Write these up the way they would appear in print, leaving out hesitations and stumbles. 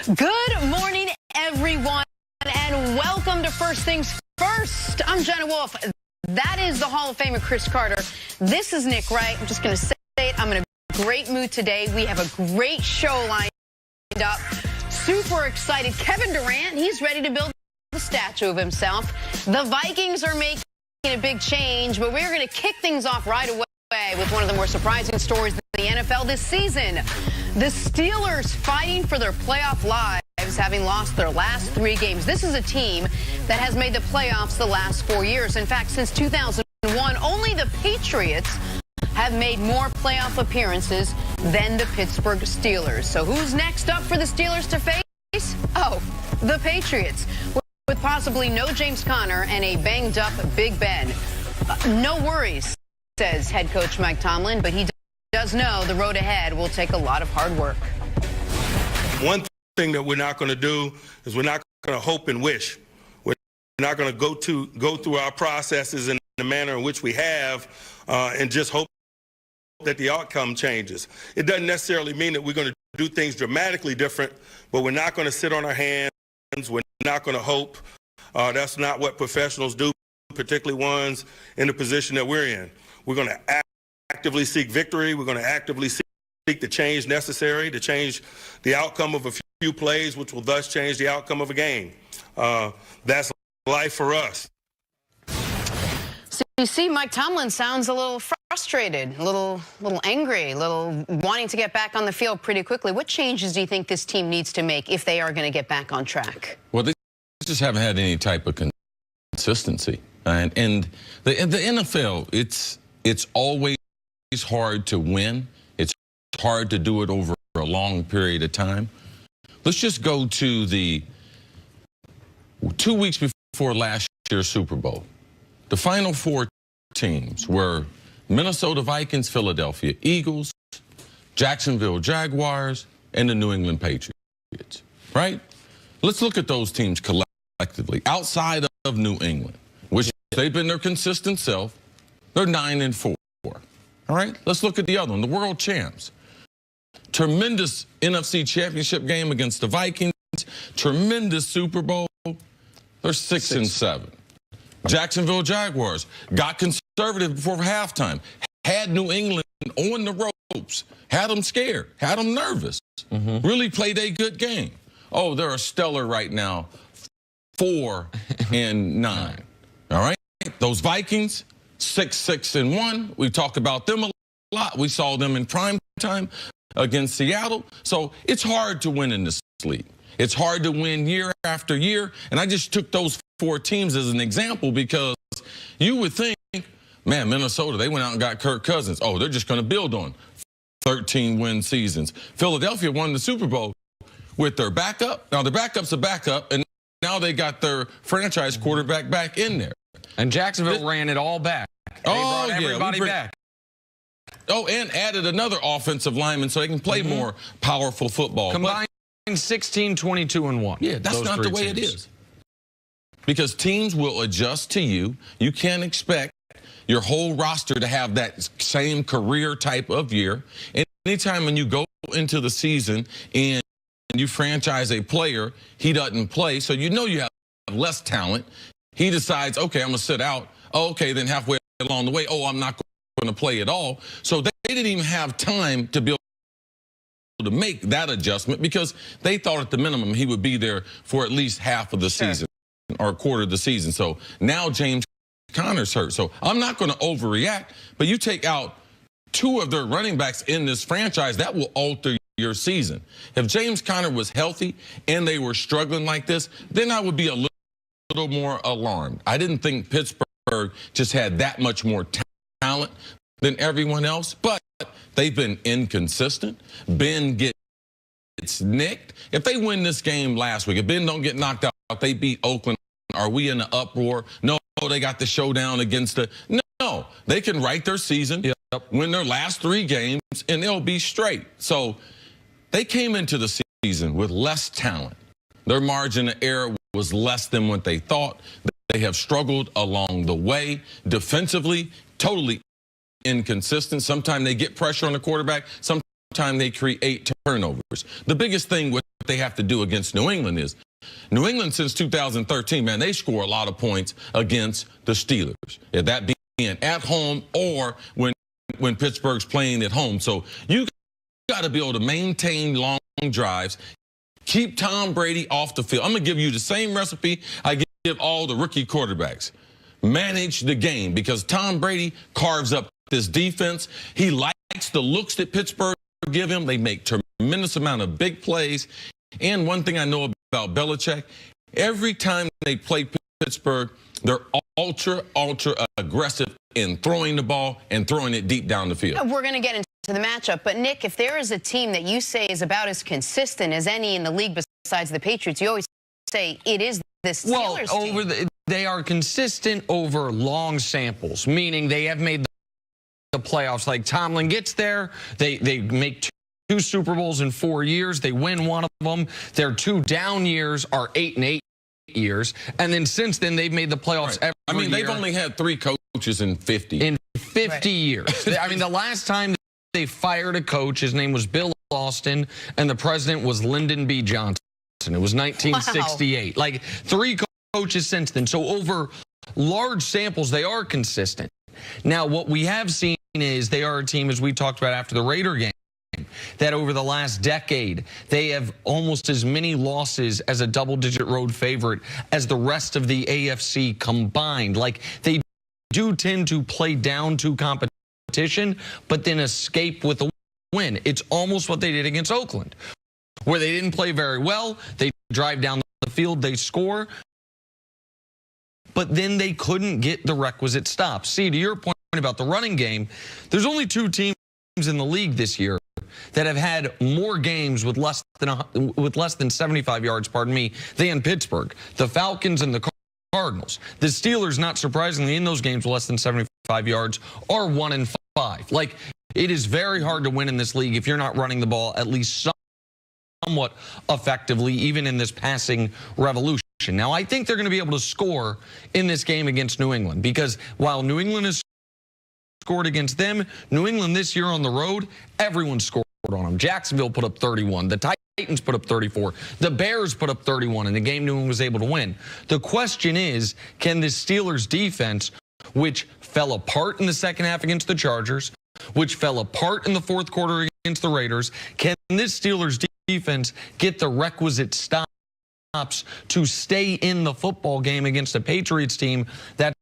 Good morning, everyone, and welcome to First Things First. I'm Jenna Wolf. That is the Hall of Famer Chris Carter. This is Nick Wright. I'm just going to say it. I'm in a great mood today. We have a great show lined up. Super excited. Kevin Durant, he's ready to build a statue of himself. The Vikings are making a big change, but we're going to kick things off right away with one of the more surprising stories in the NFL this season. The Steelers fighting for their playoff lives, having lost their last 3 games. This is a team that has made the playoffs the last 4 years. In fact, since 2001, only the Patriots have made more playoff appearances than the Pittsburgh Steelers. So who's next up for the Steelers to face? Oh, the Patriots, with possibly no James Conner and a banged-up Big Ben. No worries, says head coach Mike Tomlin, but he does know the road ahead will take a lot of hard work. One thing that we're not going to do is we're not going to hope and wish. We're not going to go through our processes in the manner in which we have and just hope that the outcome changes. It doesn't necessarily mean that we're going to do things dramatically different, but we're not going to sit on our hands. We're not going to hope. That's not what professionals do, particularly ones in the position that we're in. We're going to actively seek victory. We're going to actively seek the change necessary to change the outcome of a few plays, which will thus change the outcome of a game. That's life for us. So you see, Mike Tomlin sounds a little frustrated, a little angry, a little wanting to get back on the field pretty quickly. What changes do you think this team needs to make if they are going to get back on track? Well, they just haven't had any type of consistency. And in the NFL, it's always hard to win. It's hard to do it over a long period of time. Let's just go to the 2 weeks before last year's Super Bowl. The final 4 teams were Minnesota Vikings, Philadelphia Eagles, Jacksonville Jaguars, and the New England Patriots, right? Let's look at those teams collectively. Outside of New England, which they've been their consistent self, they're 9-4. All right, let's look at the other one, the world champs. Tremendous NFC championship game against the Vikings. Tremendous Super Bowl. They're 6-7. Jacksonville Jaguars got conservative before halftime. Had New England on the ropes. Had them scared. Had them nervous. Really played a good game. Oh, they're a stellar right now. 4-9. All right, those Vikings. 6-1. We talk about them a lot. We saw them in prime time against Seattle. So it's hard to win in this league. It's hard to win year after year. And I just took those 4 teams as an example because you would think, man, Minnesota, they went out and got Kirk Cousins. Oh, they're just going to build on 13-win seasons. Philadelphia won the Super Bowl with their backup. Now, the backup's a backup, and now they got their franchise quarterback back in there. And Jacksonville ran it all back. They brought everybody back. Oh, and added another offensive lineman so they can play more powerful football. Combined 16, 22, and 1. Yeah, that's not the way it is. Because teams will adjust to you. You can't expect your whole roster to have that same career type of year. And anytime when you go into the season and you franchise a player, he doesn't play, so you know you have less talent. He decides, okay, I'm going to sit out. Oh, okay, then halfway along the way, oh, I'm not going to play at all. So they didn't even have time to be able to make that adjustment because they thought at the minimum he would be there for at least half of the season or a quarter of the season. So now James Conner's hurt. So I'm not going to overreact, but you take out 2 of their running backs in this franchise, that will alter your season. If James Conner was healthy and they were struggling like this, then I would be a little more alarmed. I didn't think Pittsburgh just had that much more talent than everyone else, but they've been inconsistent. Ben gets nicked. If they win this game last week, if Ben don't get knocked out, they beat Oakland. Are we in an uproar? No, they got the showdown against the... No, they can write their season, win their last 3 games, and they'll be straight. So they came into the season with less talent. Their margin of error was less than what they thought. They have struggled along the way. Defensively, totally inconsistent. Sometimes they get pressure on the quarterback. Sometimes time they create turnovers. The biggest thing what they have to do against New England is, New England since 2013, man, they score a lot of points against the Steelers. If that being at home or when Pittsburgh's playing at home. So you got to be able to maintain long drives, keep Tom Brady off the field. I'm going to give you the same recipe I give all the rookie quarterbacks. Manage the game, because Tom Brady carves up this defense. He likes the looks that Pittsburgh give him. They make tremendous amount of big plays. And one thing I know about Belichick, every time they play Pittsburgh, they're ultra aggressive in throwing the ball and throwing it deep down the field. We're going to get into the matchup, but Nick, if there is a team that you say is about as consistent as any in the league besides the Patriots, you always say it is this Steelers team. They are consistent over long samples, meaning they have made the playoffs. Like Tomlin gets there, they make two Super Bowls in 4 years, they win one of them. Their 2 down years are 8 and 8 years, and then since then they've made the playoffs every I mean, year. they've only had 3 coaches in 50. In 50 years. I mean, the last time they fired a coach, his name was Bill Austin, and the president was Lyndon B. Johnson. It was 1968. Wow. Like 3 coaches since then. So over large samples, they are consistent. Now, what we have seen is they are a team, as we talked about after the Raider game, that over the last decade, they have almost as many losses as a double-digit road favorite as the rest of the AFC combined. Like, they do tend to play down to competition, but then escape with a win. It's almost what they did against Oakland, where they didn't play very well. They drive down the field, they score, but then they couldn't get the requisite stops. See, to your point about the running game, there's only 2 teams in the league this year that have had more games with less than 75 yards, than Pittsburgh. The Falcons and the Cardinals. The Steelers, not surprisingly, in those games with less than 75 yards, are 1-5. Like, it is very hard to win in this league if you're not running the ball at least somewhat effectively, even in this passing revolution. Now, I think they're going to be able to score in this game against New England, because while New England has scored against them, New England this year on the road, everyone scored on them. Jacksonville put up 31. The Titans put up 34. The Bears put up 31 in the game New England was able to win. The question is, can the Steelers defense, which fell apart in the second half against the Chargers, which fell apart in the fourth quarter against the Raiders, can this Steelers defense get the requisite stops to stay in the football game against a Patriots team that's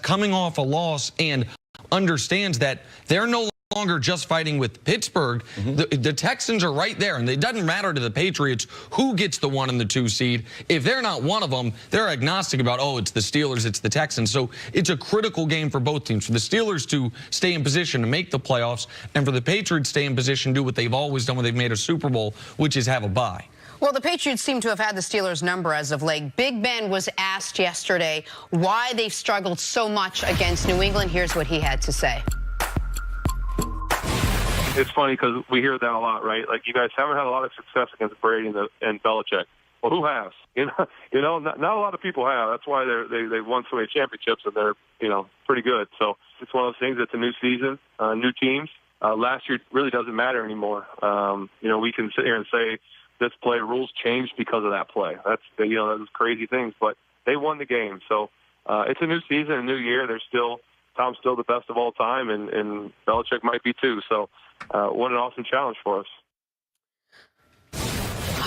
coming off a loss and understands that they're no longer just fighting with Pittsburgh. The Texans are right there, and it doesn't matter to the Patriots who gets the 1 and the 2 seed. If they're not one of them, they're agnostic about, oh, it's the Steelers, it's the Texans. So it's a critical game for both teams. For the Steelers to stay in position to make the playoffs, and for the Patriots to stay in position to do what they've always done when they've made a Super Bowl, which is have a bye. Well, the Patriots seem to have had the Steelers' number as of late. Big Ben was asked yesterday why they've struggled so much against New England. Here's what he had to say. It's funny because we hear that a lot, right? Like, you guys haven't had a lot of success against Brady and Belichick. Well, who has? Not a lot of people have. That's why they've won so many championships, and they're pretty good. So it's one of those things. It's a new season, new teams. Last year really doesn't matter anymore. We can sit here and say this play rules changed because of that play. That's those crazy things, but they won the game. So it's a new season, a new year. Tom's still the best of all time, and Belichick might be too. So what an awesome challenge for us.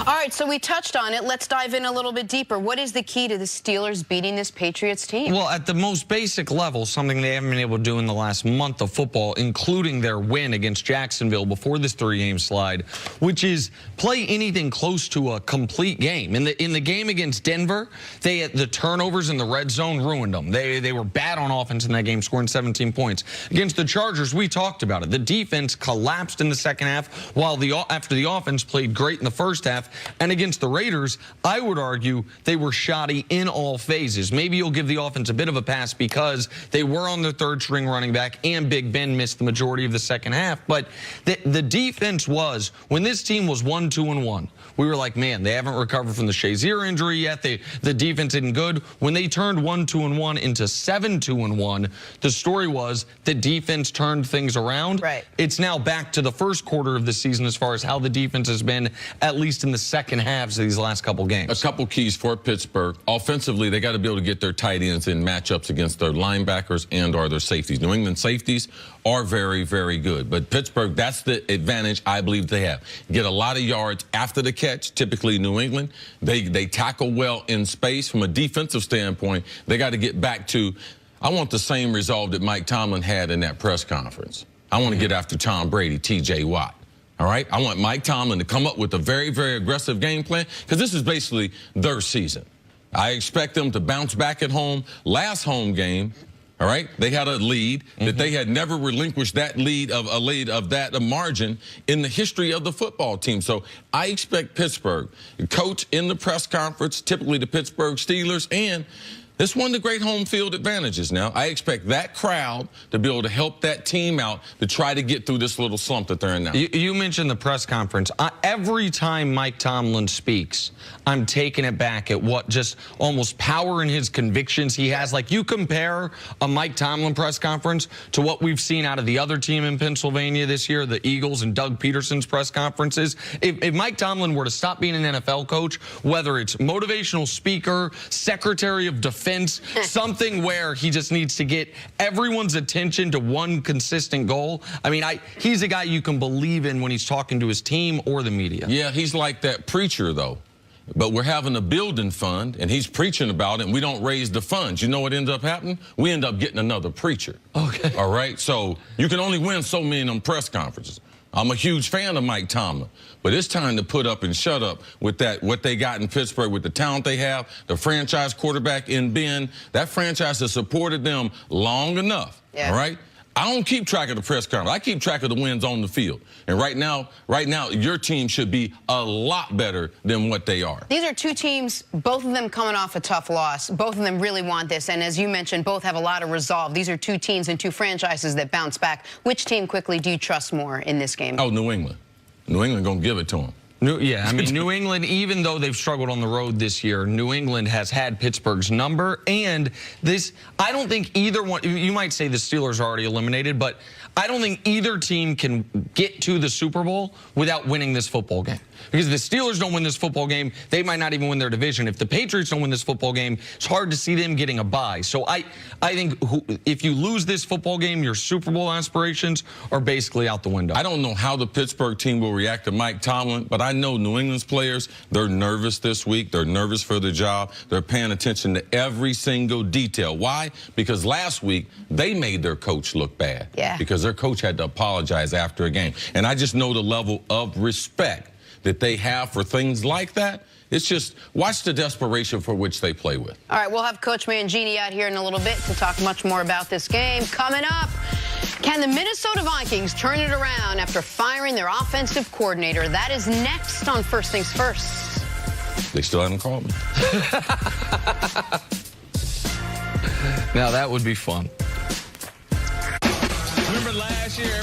All right, so we touched on it. Let's dive in a little bit deeper. What is the key to the Steelers beating this Patriots team? Well, at the most basic level, something they haven't been able to do in the last month of football, including their win against Jacksonville before this 3-game slide, which is play anything close to a complete game. In the game against Denver, the turnovers in the red zone ruined them. They were bad on offense in that game, scoring 17 points. Against the Chargers, we talked about it. The defense collapsed in the second half, while after the offense played great in the first half. And against the Raiders, I would argue they were shoddy in all phases. Maybe you'll give the offense a bit of a pass because they were on their 3rd-string running back and Big Ben missed the majority of the second half. But the defense was, when this team was 1-2-1, we were like, man, they haven't recovered from the Shazier injury yet. The defense isn't good. When they turned 1-2-1 into 7-2-1, the story was the defense turned things around. Right. It's now back to the first quarter of the season as far as how the defense has been, at least in the second halves of these last couple games. A couple keys for Pittsburgh. Offensively, they got to be able to get their tight ends in matchups against their linebackers and or their safeties. New England safeties are very, very good. But Pittsburgh, that's the advantage I believe they have. Get a lot of yards after the catch, typically New England. They tackle well in space. From a defensive standpoint, they got to get back to, I want the same resolve that Mike Tomlin had in that press conference. I want to get after Tom Brady, T.J. Watt. All right? I want Mike Tomlin to come up with a very, very aggressive game plan because this is basically their season. I expect them to bounce back at home. Last home game, all right, they had a lead that they had never relinquished that lead of that margin in the history of the football team. So I expect Pittsburgh, coach in the press conference, typically the Pittsburgh Steelers, and this one of the great home field advantages now. I expect that crowd to be able to help that team out to try to get through this little slump that they're in now. You mentioned the press conference. Every time Mike Tomlin speaks, I'm taking it back at what just almost power in his convictions he has. Like, you compare a Mike Tomlin press conference to what we've seen out of the other team in Pennsylvania this year, the Eagles and Doug Peterson's press conferences. If Mike Tomlin were to stop being an NFL coach, whether it's motivational speaker, secretary of defense, something where he just needs to get everyone's attention to one consistent goal. I mean, he's a guy you can believe in when he's talking to his team or the media. Yeah, he's like that preacher, though. But we're having a building fund, and he's preaching about it, and we don't raise the funds. You know what ends up happening? We end up getting another preacher. Okay. All right? So you can only win so many of them press conferences. I'm a huge fan of Mike Tomlin, but it's time to put up and shut up with that, what they got in Pittsburgh with the talent they have, the franchise quarterback in Ben. That franchise has supported them long enough, all right? I don't keep track of the press conference. I keep track of the wins on the field. And right now, your team should be a lot better than what they are. These are two teams, both of them coming off a tough loss. Both of them really want this. And as you mentioned, both have a lot of resolve. These are two teams and two franchises that bounce back. Which team quickly do you trust more in this game? Oh, New England. New England going to give it to them. Yeah, I mean, New England, even though they've struggled on the road this year, New England has had Pittsburgh's number. And this, I don't think either one, you might say the Steelers are already eliminated, but I don't think either team can get to the Super Bowl without winning this football game. Because if the Steelers don't win this football game, they might not even win their division. If the Patriots don't win this football game, it's hard to see them getting a bye. So I think if you lose this football game, your Super Bowl aspirations are basically out the window. I don't know how the Pittsburgh team will react to Mike Tomlin, but I know New England's players, they're nervous this week. They're nervous for the job. They're paying attention to every single detail. Why? Because last week, they made their coach look bad. Yeah. Because their coach had to apologize after a game. And I just know the level of respect that they have for things like that. It's just, watch the desperation for which they play with. All right, we'll have Coach Mangini out here in a little bit to talk much more about this game. Coming up, can the Minnesota Vikings turn it around after firing their offensive coordinator? That is next on First Things First. They still haven't called me. Now that would be fun. Remember last year?